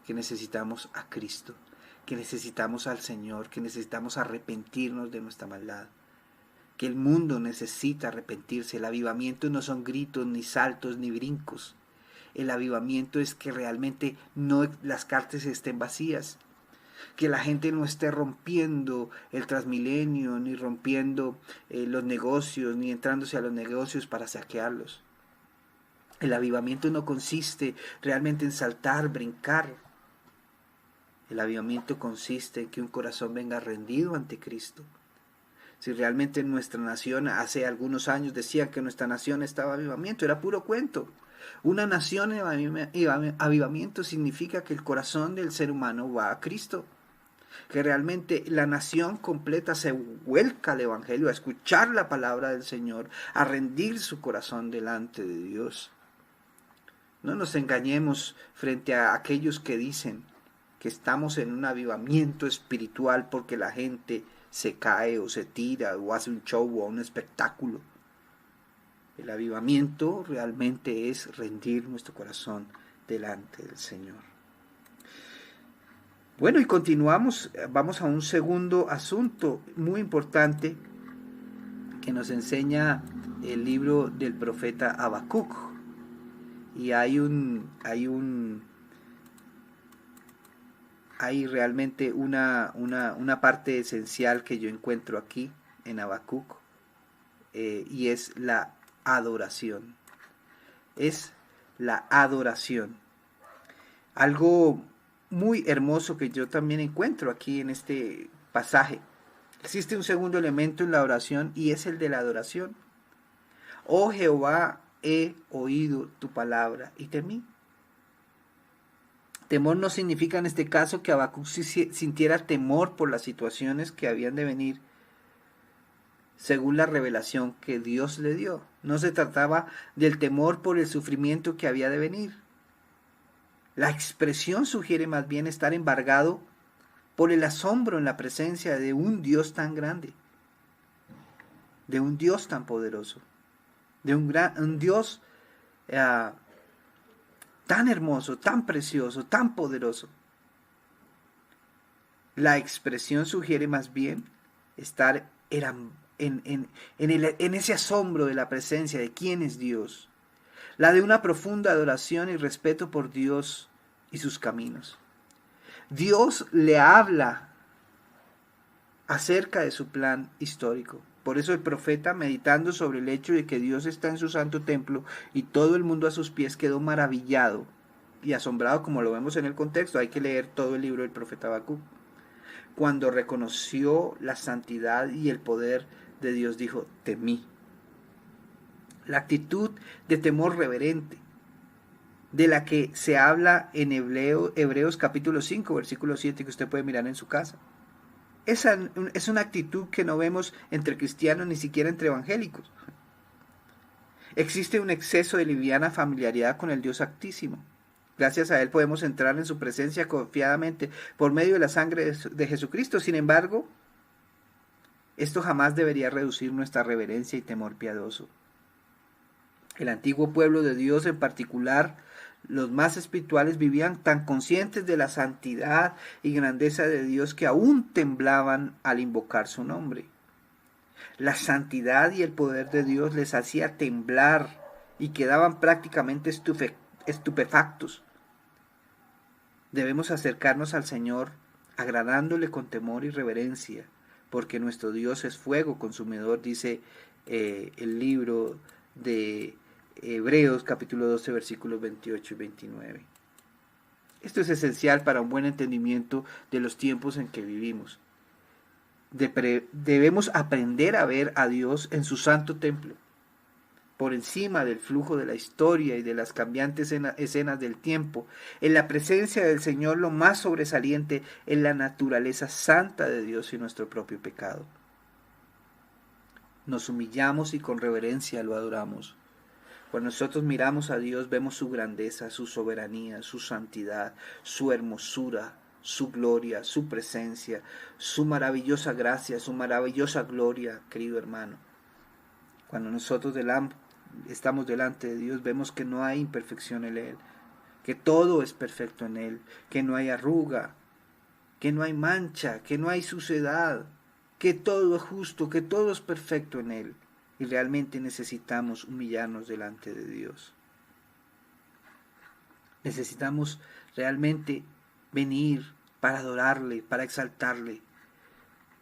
que necesitamos a Cristo, que necesitamos al Señor, que necesitamos arrepentirnos de nuestra maldad, que el mundo necesita arrepentirse. El avivamiento no son gritos, ni saltos, ni brincos. El avivamiento es que realmente no las cárceles estén vacías, que la gente no esté rompiendo el Transmilenio, ni rompiendo los negocios, ni entrándose a los negocios para saquearlos. El avivamiento no consiste realmente en saltar, brincar. El avivamiento consiste en que un corazón venga rendido ante Cristo. Si realmente nuestra nación, hace algunos años decían que nuestra nación estaba en avivamiento, era puro cuento. Una nación en avivamiento significa que el corazón del ser humano va a Cristo, que realmente la nación completa se vuelca al Evangelio, a escuchar la palabra del Señor, a rendir su corazón delante de Dios. No nos engañemos frente a aquellos que dicen que estamos en un avivamiento espiritual porque la gente se cae o se tira o hace un show o un espectáculo. El avivamiento realmente es rendir nuestro corazón delante del Señor. Bueno, y continuamos, vamos a un segundo asunto muy importante que nos enseña el libro del profeta Habacuc. Y hay realmente una parte esencial que yo encuentro aquí en Habacuc, y es la adoración. Es la adoración. Algo muy hermoso que yo también encuentro aquí en este pasaje. Existe un segundo elemento en la oración y es el de la adoración. Oh Jehová, he oído tu palabra y temí. Temor no significa en este caso que Habacuc sintiera temor por las situaciones que habían de venir según la revelación que Dios le dio. No se trataba del temor por el sufrimiento que había de venir. La expresión sugiere más bien estar embargado por el asombro en la presencia de un Dios tan grande, de un Dios tan poderoso, de un Dios tan hermoso, tan precioso, tan poderoso. La expresión sugiere más bien estar en ese asombro de la presencia de quién es Dios, la de una profunda adoración y respeto por Dios y sus caminos. Dios le habla acerca de su plan histórico. Por eso el profeta, meditando sobre el hecho de que Dios está en su santo templo y todo el mundo a sus pies, quedó maravillado y asombrado, como lo vemos en el contexto. Hay que leer todo el libro del profeta Habacuc. Cuando reconoció la santidad y el poder de Dios, dijo: temí. La actitud de temor reverente, de la que se habla en Hebreos capítulo 5, versículo 7, que usted puede mirar en su casa. Esa es una actitud que no vemos entre cristianos, ni siquiera entre evangélicos. Existe un exceso de liviana familiaridad con el Dios Altísimo. Gracias a Él podemos entrar en su presencia confiadamente por medio de la sangre de Jesucristo. Sin embargo, esto jamás debería reducir nuestra reverencia y temor piadoso. El antiguo pueblo de Dios, en particular los más espirituales, vivían tan conscientes de la santidad y grandeza de Dios que aún temblaban al invocar su nombre. La santidad y el poder de Dios les hacía temblar y quedaban prácticamente estupefactos. Debemos acercarnos al Señor agradándole con temor y reverencia, porque nuestro Dios es fuego consumidor, dice el libro de Hebreos capítulo 12 versículos 28 y 29. Esto es esencial para un buen entendimiento de los tiempos en que vivimos. Debemos aprender a ver a Dios en su santo templo, por encima del flujo de la historia y de las cambiantes escenas del tiempo. En la presencia del Señor, lo más sobresaliente es la naturaleza santa de Dios y nuestro propio pecado. Nos humillamos y con reverencia lo adoramos. Cuando nosotros miramos a Dios, vemos su grandeza, su soberanía, su santidad, su hermosura, su gloria, su presencia, su maravillosa gracia, su maravillosa gloria, querido hermano. Cuando nosotros estamos delante de Dios, vemos que no hay imperfección en Él, que todo es perfecto en Él, que no hay arruga, que no hay mancha, que no hay suciedad, que todo es justo, que todo es perfecto en Él. Y realmente necesitamos humillarnos delante de Dios. Necesitamos realmente venir para adorarle, para exaltarle.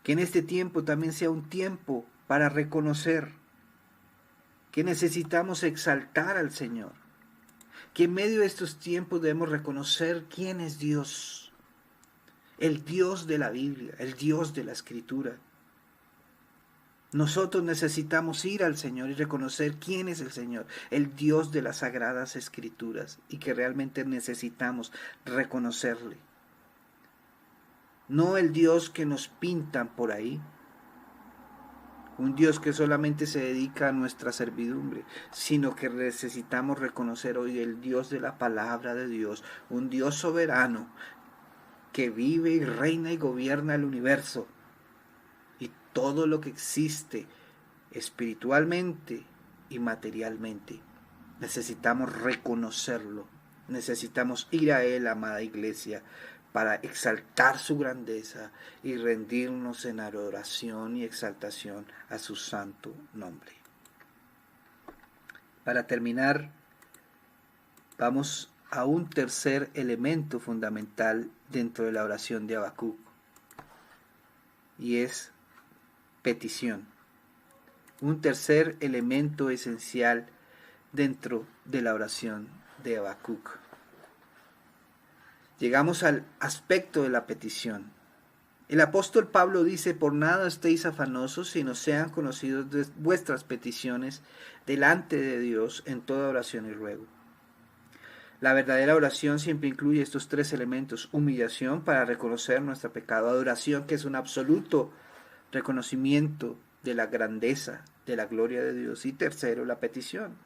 Que en este tiempo también sea un tiempo para reconocer que necesitamos exaltar al Señor. Que en medio de estos tiempos debemos reconocer quién es Dios. El Dios de la Biblia, el Dios de la Escritura. Nosotros necesitamos ir al Señor y reconocer quién es el Señor, el Dios de las Sagradas Escrituras, y que realmente necesitamos reconocerle. No el Dios que nos pintan por ahí, un Dios que solamente se dedica a nuestra servidumbre, sino que necesitamos reconocer hoy el Dios de la palabra de Dios, un Dios soberano que vive y reina y gobierna el universo. Todo lo que existe espiritualmente y materialmente. Necesitamos reconocerlo. Necesitamos ir a Él, amada iglesia, para exaltar su grandeza y rendirnos en adoración y exaltación a su santo nombre. Para terminar, vamos a un tercer elemento fundamental dentro de la oración de Habacuc, y es petición. Un tercer elemento esencial dentro de la oración de Habacuc. Llegamos al aspecto de la petición. El apóstol Pablo dice: por nada estéis afanosos, sino sean conocidos vuestras peticiones delante de Dios en toda oración y ruego. La verdadera oración siempre incluye estos tres elementos: humillación para reconocer nuestro pecado, adoración, que es un absoluto reconocimiento de la grandeza, de la gloria de Dios, y tercero, la petición.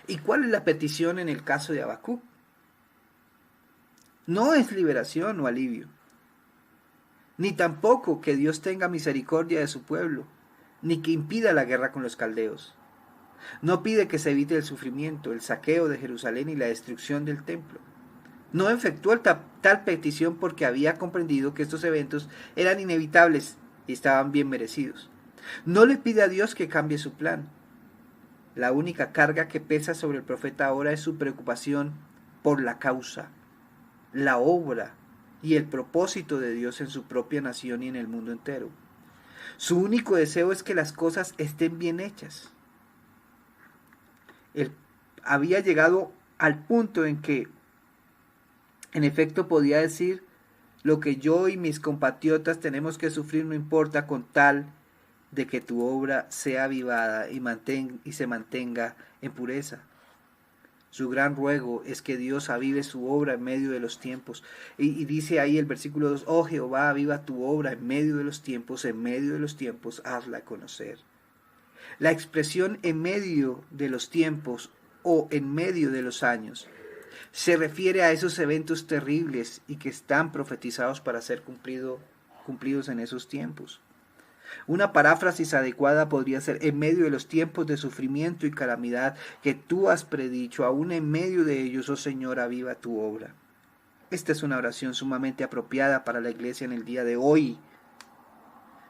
¿Y cuál es la petición en el caso de Habacuc? No es liberación o alivio, ni tampoco que Dios tenga misericordia de su pueblo, ni que impida la guerra con los caldeos. No pide que se evite el sufrimiento, el saqueo de Jerusalén y la destrucción del templo. No efectuó tal petición porque había comprendido que estos eventos eran inevitables y estaban bien merecidos. No le pide a Dios que cambie su plan. La única carga que pesa sobre el profeta ahora es su preocupación por la causa, la obra y el propósito de Dios en su propia nación y en el mundo entero. Su único deseo es que las cosas estén bien hechas. Él había llegado al punto en que, en efecto, podía decir: lo que yo y mis compatriotas tenemos que sufrir no importa, con tal de que tu obra sea avivada y se mantenga en pureza. Su gran ruego es que Dios avive su obra en medio de los tiempos. Y dice ahí el versículo 2, oh Jehová, aviva tu obra en medio de los tiempos, hazla conocer. La expresión en medio de los tiempos o en medio de los años se refiere a esos eventos terribles y que están profetizados para ser cumplidos en esos tiempos. Una paráfrasis adecuada podría ser: en medio de los tiempos de sufrimiento y calamidad que tú has predicho, aún en medio de ellos, oh Señor, aviva tu obra. Esta es una oración sumamente apropiada para la iglesia en el día de hoy.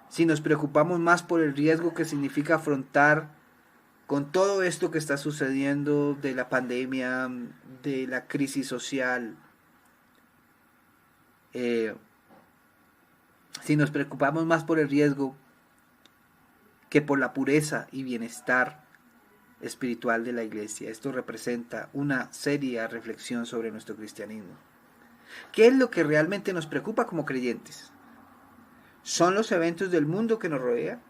Si nos preocupamos más por el riesgo que significa afrontar con todo esto que está sucediendo de la pandemia, de la crisis social, si nos preocupamos más por el riesgo que por la pureza y bienestar espiritual de la iglesia, esto representa una seria reflexión sobre nuestro cristianismo. ¿Qué es lo que realmente nos preocupa como creyentes? ¿Son los eventos del mundo que nos rodea?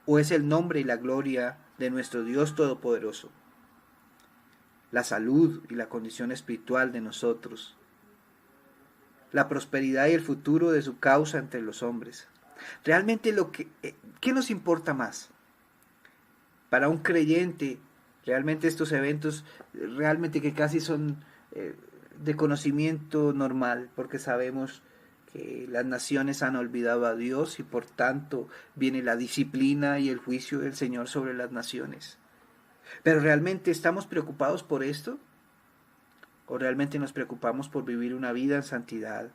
¿O es el nombre y la gloria de nuestro Dios Todopoderoso? La salud y la condición espiritual de nosotros, la prosperidad y el futuro de su causa entre los hombres. Realmente ¿qué nos importa más? Para un creyente, realmente estos eventos, realmente que casi son de conocimiento normal, porque sabemos que las naciones han olvidado a Dios y por tanto viene la disciplina y el juicio del Señor sobre las naciones. Pero ¿realmente estamos preocupados por esto? ¿O realmente nos preocupamos por vivir una vida en santidad?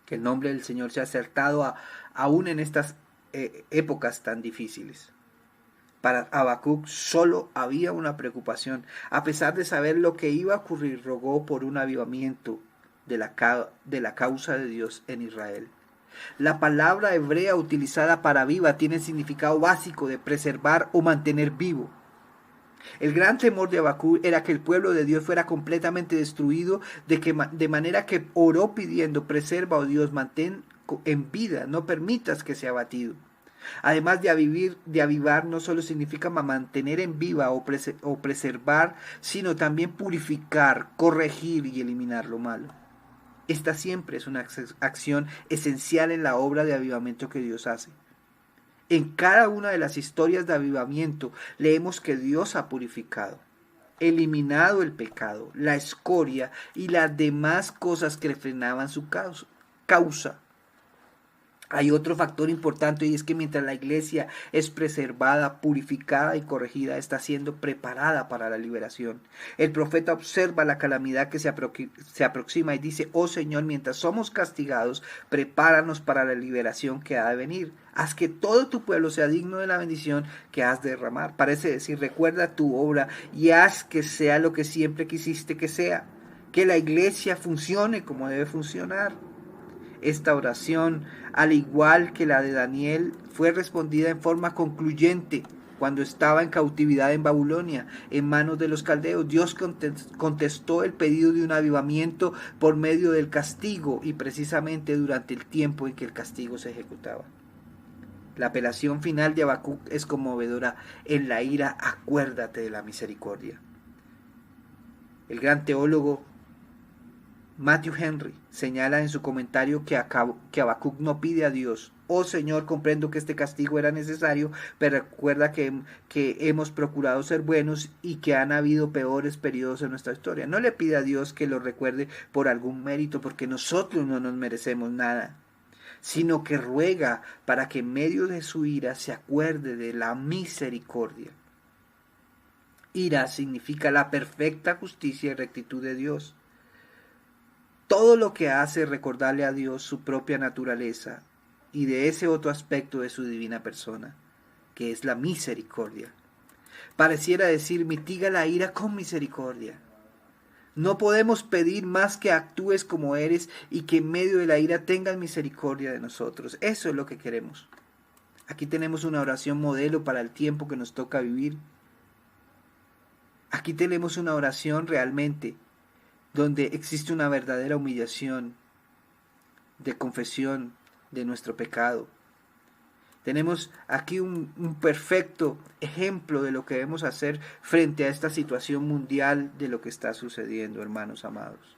Que el nombre del Señor sea acertado aún en estas épocas tan difíciles. Para Habacuc solo había una preocupación. A pesar de saber lo que iba a ocurrir, rogó por un avivamiento de la causa de Dios en Israel. La palabra hebrea utilizada para viva tiene el significado básico de preservar o mantener vivo. El gran temor de Habacuc era que el pueblo de Dios fuera completamente destruido, de manera que oró pidiendo: preserva, oh Dios, mantén en vida, no permitas que sea abatido. Además de avivar no solo significa mantener en viva o preservar, sino también purificar, corregir y eliminar lo malo. Esta siempre es una acción esencial en la obra de avivamiento que Dios hace. En cada una de las historias de avivamiento leemos que Dios ha purificado, eliminado el pecado, la escoria y las demás cosas que le frenaban su causa. Hay otro factor importante, y es que mientras la iglesia es preservada, purificada y corregida, está siendo preparada para la liberación. El profeta observa la calamidad que se aproxima y dice: oh Señor, mientras somos castigados, prepáranos para la liberación que ha de venir. Haz que todo tu pueblo sea digno de la bendición que has de derramar. Parece decir: recuerda tu obra y haz que sea lo que siempre quisiste que sea. Que la iglesia funcione como debe funcionar. Esta oración, al igual que la de Daniel, fue respondida en forma concluyente cuando estaba en cautividad en Babilonia, en manos de los caldeos. Dios contestó el pedido de un avivamiento por medio del castigo y precisamente durante el tiempo en que el castigo se ejecutaba. La apelación final de Habacuc es conmovedora. En la ira, acuérdate de la misericordia. El gran teólogo Matthew Henry señala en su comentario que Habacuc no pide a Dios: oh Señor, comprendo que este castigo era necesario, pero recuerda que hemos procurado ser buenos y que han habido peores periodos en nuestra historia. No le pide a Dios que lo recuerde por algún mérito, porque nosotros no nos merecemos nada, sino que ruega para que en medio de su ira se acuerde de la misericordia. Ira significa la perfecta justicia y rectitud de Dios. Todo lo que hace es recordarle a Dios su propia naturaleza y de ese otro aspecto de su divina persona, que es la misericordia. Pareciera decir: mitiga la ira con misericordia. No podemos pedir más que actúes como eres y que en medio de la ira tengas misericordia de nosotros. Eso es lo que queremos. Aquí tenemos una oración modelo para el tiempo que nos toca vivir. Aquí tenemos una oración realmente donde existe una verdadera humillación de confesión de nuestro pecado. Tenemos aquí un perfecto ejemplo de lo que debemos hacer frente a esta situación mundial de lo que está sucediendo, hermanos amados.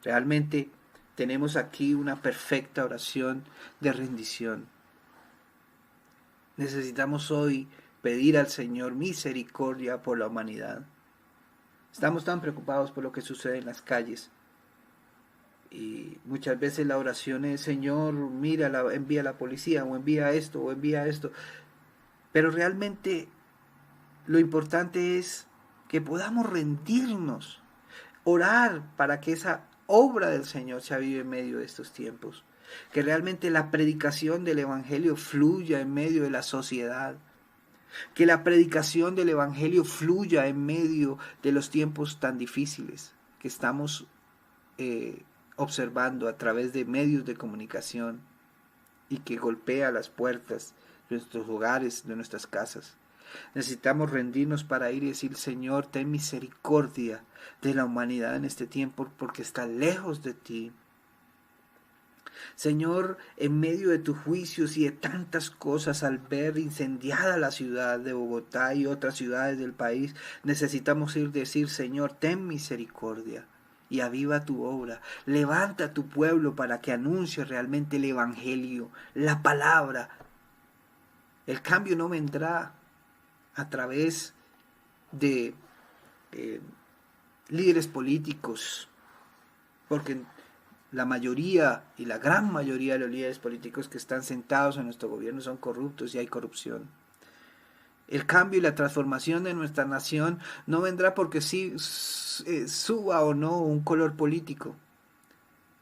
Realmente tenemos aquí una perfecta oración de rendición. Necesitamos hoy pedir al Señor misericordia por la humanidad. Estamos tan preocupados por lo que sucede en las calles. Y muchas veces la oración es: Señor, mira, envía la policía, o envía esto, o envía esto. Pero realmente lo importante es que podamos rendirnos, orar para que esa obra del Señor se avive en medio de estos tiempos. Que realmente la predicación del Evangelio fluya en medio de la sociedad. Que la predicación del Evangelio fluya en medio de los tiempos tan difíciles que estamos observando a través de medios de comunicación y que golpea las puertas de nuestros hogares, de nuestras casas. Necesitamos rendirnos para ir y decir: Señor, ten misericordia de la humanidad en este tiempo, porque está lejos de ti. Señor, en medio de tus juicios y de tantas cosas, al ver incendiada la ciudad de Bogotá y otras ciudades del país, necesitamos ir y decir: Señor, ten misericordia y aviva tu obra. Levanta a tu pueblo para que anuncie realmente el Evangelio, la palabra. El cambio no vendrá a través de líderes políticos, porque la mayoría y la gran mayoría de los líderes políticos que están sentados en nuestro gobierno son corruptos y hay corrupción. El cambio y la transformación de nuestra nación no vendrá porque sí suba o no un color político.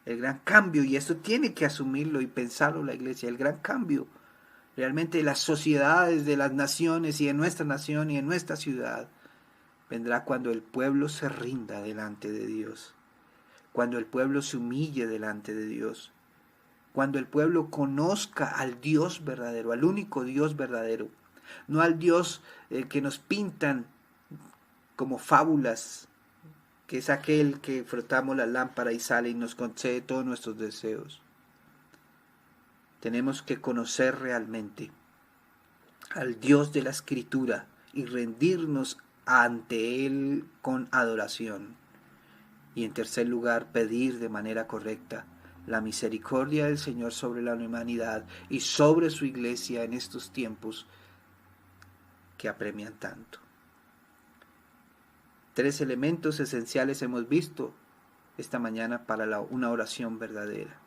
El gran cambio, y esto tiene que asumirlo y pensarlo la iglesia, el gran cambio realmente de las sociedades, de las naciones y en nuestra nación y en nuestra ciudad, vendrá cuando el pueblo se rinda delante de Dios. Cuando el pueblo se humille delante de Dios, cuando el pueblo conozca al Dios verdadero, al único Dios verdadero, no al Dios que nos pintan como fábulas, que es aquel que frotamos la lámpara y sale y nos concede todos nuestros deseos. Tenemos que conocer realmente al Dios de la Escritura y rendirnos ante Él con adoración. Y en tercer lugar, pedir de manera correcta la misericordia del Señor sobre la humanidad y sobre su iglesia en estos tiempos que apremian tanto. 3 elementos esenciales hemos visto esta mañana para una oración verdadera.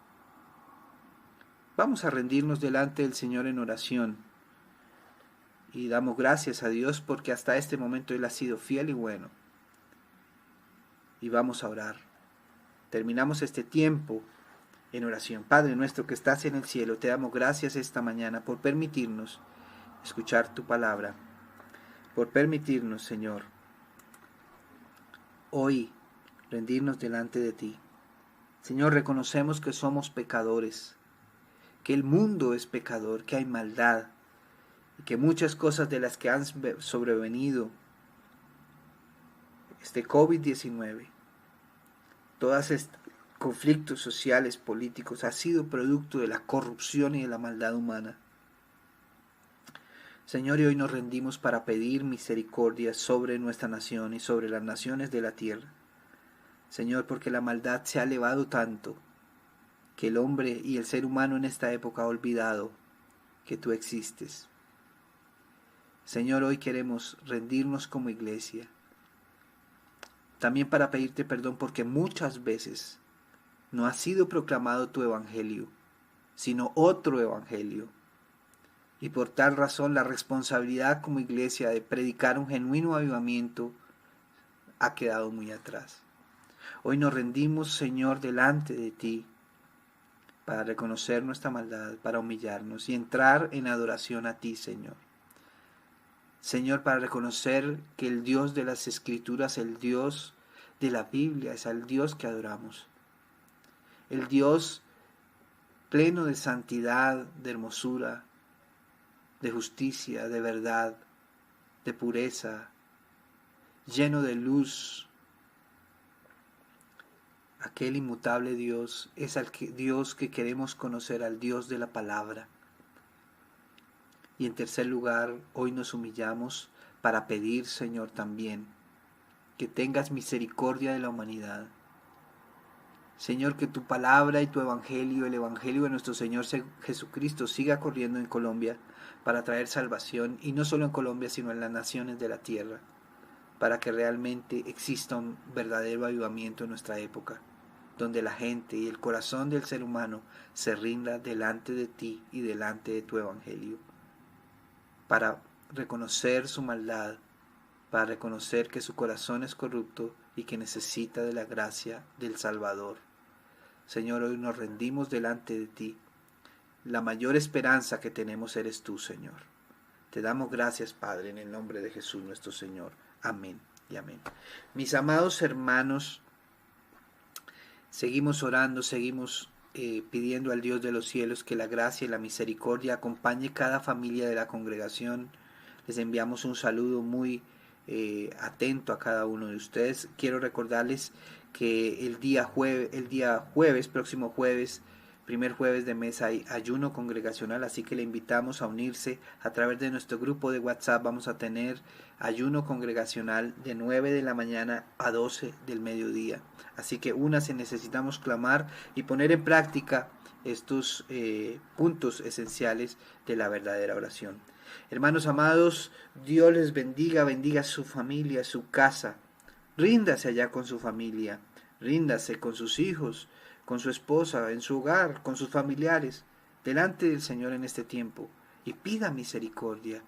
Vamos a rendirnos delante del Señor en oración y damos gracias a Dios porque hasta este momento Él ha sido fiel y bueno. Y vamos a orar. Terminamos este tiempo en oración. Padre nuestro que estás en el cielo, te damos gracias esta mañana por permitirnos escuchar tu palabra, por permitirnos, Señor, hoy rendirnos delante de ti. Señor, reconocemos que somos pecadores, que el mundo es pecador, que hay maldad, y que muchas cosas de las que han sobrevenido este COVID-19, todos estos conflictos sociales, políticos, ha sido producto de la corrupción y de la maldad humana. Señor, y hoy nos rendimos para pedir misericordia sobre nuestra nación y sobre las naciones de la tierra. Señor, porque la maldad se ha elevado tanto que el hombre y el ser humano en esta época ha olvidado que tú existes. Señor, hoy queremos rendirnos como iglesia, también para pedirte perdón porque muchas veces no ha sido proclamado tu evangelio, sino otro evangelio. Y por tal razón la responsabilidad como iglesia de predicar un genuino avivamiento ha quedado muy atrás. Hoy nos rendimos, Señor, delante de ti para reconocer nuestra maldad, para humillarnos y entrar en adoración a ti, Señor. Señor, para reconocer que el Dios de las Escrituras, el Dios de la Biblia, es el Dios que adoramos. El Dios pleno de santidad, de hermosura, de justicia, de verdad, de pureza, lleno de luz. Aquel inmutable Dios es el Dios que queremos conocer, al Dios de la palabra. Y en tercer lugar, hoy nos humillamos para pedir, Señor, también que tengas misericordia de la humanidad. Señor, que tu palabra y tu evangelio, el evangelio de nuestro Señor Jesucristo, siga corriendo en Colombia para traer salvación, y no solo en Colombia, sino en las naciones de la tierra, para que realmente exista un verdadero avivamiento en nuestra época, donde la gente y el corazón del ser humano se rinda delante de ti y delante de tu evangelio, para reconocer su maldad, para reconocer que su corazón es corrupto y que necesita de la gracia del Salvador. Señor, hoy nos rendimos delante de ti. La mayor esperanza que tenemos eres tú, Señor. Te damos gracias, Padre, en el nombre de Jesús nuestro Señor. Amén y amén. Mis amados hermanos, seguimos orando, seguimos pidiendo al Dios de los cielos que la gracia y la misericordia acompañe cada familia de la congregación. Les enviamos un saludo muy atento a cada uno de ustedes. Quiero recordarles que el día jueves, próximo jueves, primer jueves de mes, hay ayuno congregacional, así que le invitamos a unirse a través de nuestro grupo de WhatsApp. Vamos a tener ayuno congregacional de 9 de la mañana a 12 del mediodía. Así que únase, necesitamos clamar y poner en práctica estos puntos esenciales de la verdadera oración. Hermanos amados, Dios les bendiga, bendiga su familia, su casa. Ríndase allá con su familia, ríndase con sus hijos, con su esposa, en su hogar, con sus familiares, delante del Señor en este tiempo, y pida misericordia.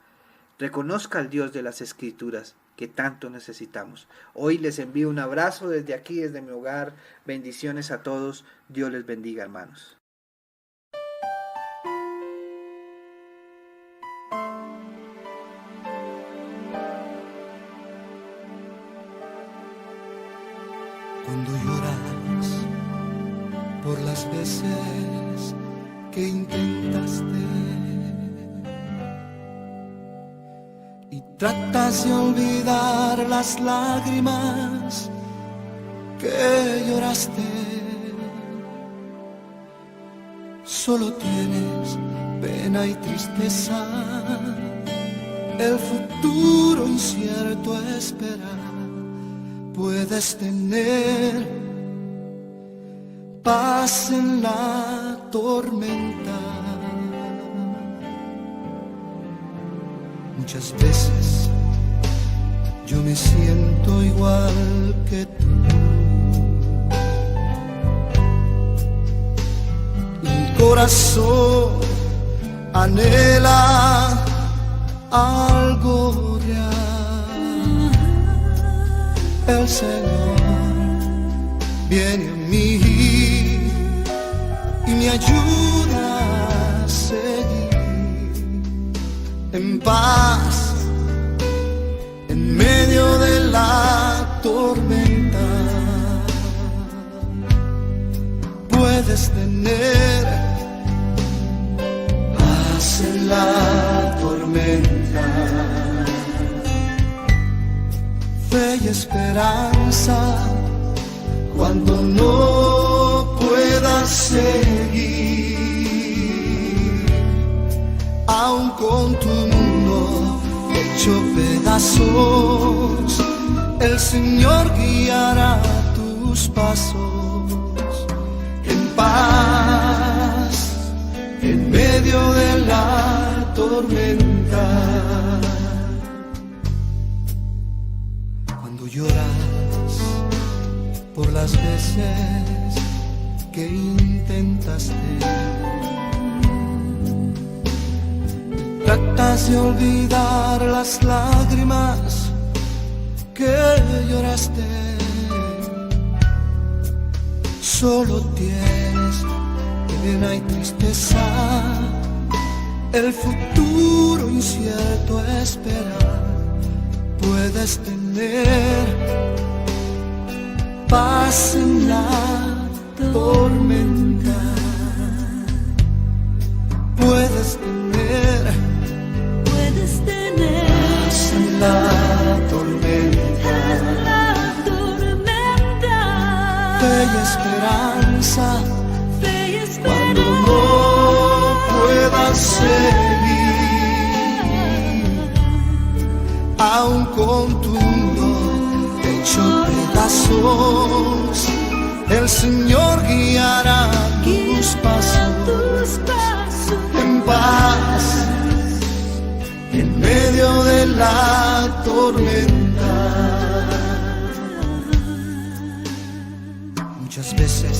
Reconozca al Dios de las Escrituras que tanto necesitamos. Hoy les envío un abrazo desde aquí, desde mi hogar. Bendiciones a todos. Dios les bendiga, hermanos. Cuando lloras por las veces que intentaste y tratas de olvidar las lágrimas que lloraste, solo tienes pena y tristeza, el futuro incierto espera. Puedes tener paz en la tormenta. Muchas veces yo me siento igual que tú. Mi corazón anhela algo real. El Señor viene a mí y me ayuda a seguir en paz en medio de la tormenta. Puedes tener paz en la tormenta. y esperanza cuando no puedas seguir, aun con tu mundo hecho pedazos, el Señor guiará tus pasos en paz, en medio de la tormenta. Cuando lloras por las veces que intentaste, tratas de olvidar las lágrimas que lloraste. Solo tienes pena y tristeza, el futuro incierto a esperar. Puedes tener paz en la tormenta. Puedes tener paz en la tormenta. Fe y esperanza cuando no puedas seguir, aun con tu mundo hecho pedazos, el Señor guiará tus pasos en paz, en medio de la tormenta. Muchas veces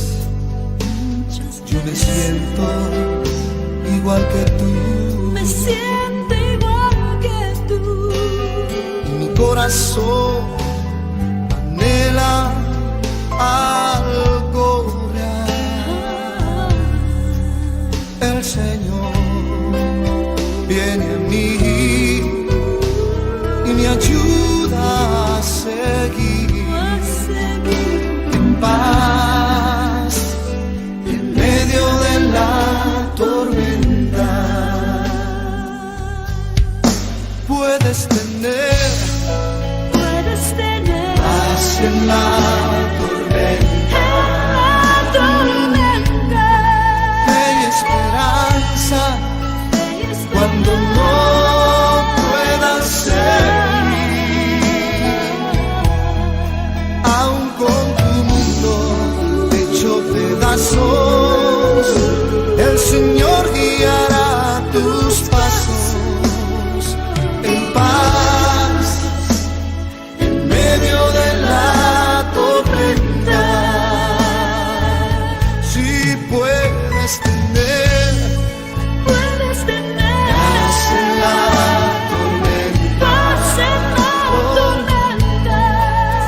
yo me siento igual que tú, y mi corazón anhela algo real. El Señor viene a mí y me ayuda a seguir en paz, en medio de la tormenta. Puedes tener paz en la tormenta. Fe y esperanza cuando no puedas seguir, aun con tu mundo hecho pedazos, el Señor guiará tus pasos en paz, en medio de la tormenta. Si puedes tener paz en la tormenta,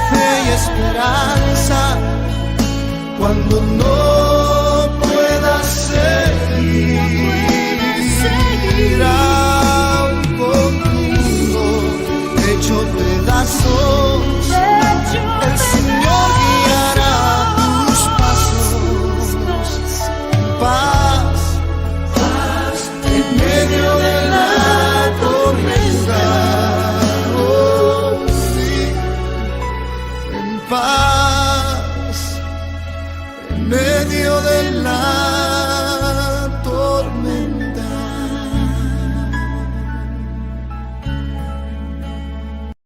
fe y esperanza cuando no puedas seguir, aun con tu mundo hecho pedazos, el Señor guiará tus pasos en paz, en medio de la tormenta. Oh, sí, en paz, en medio de la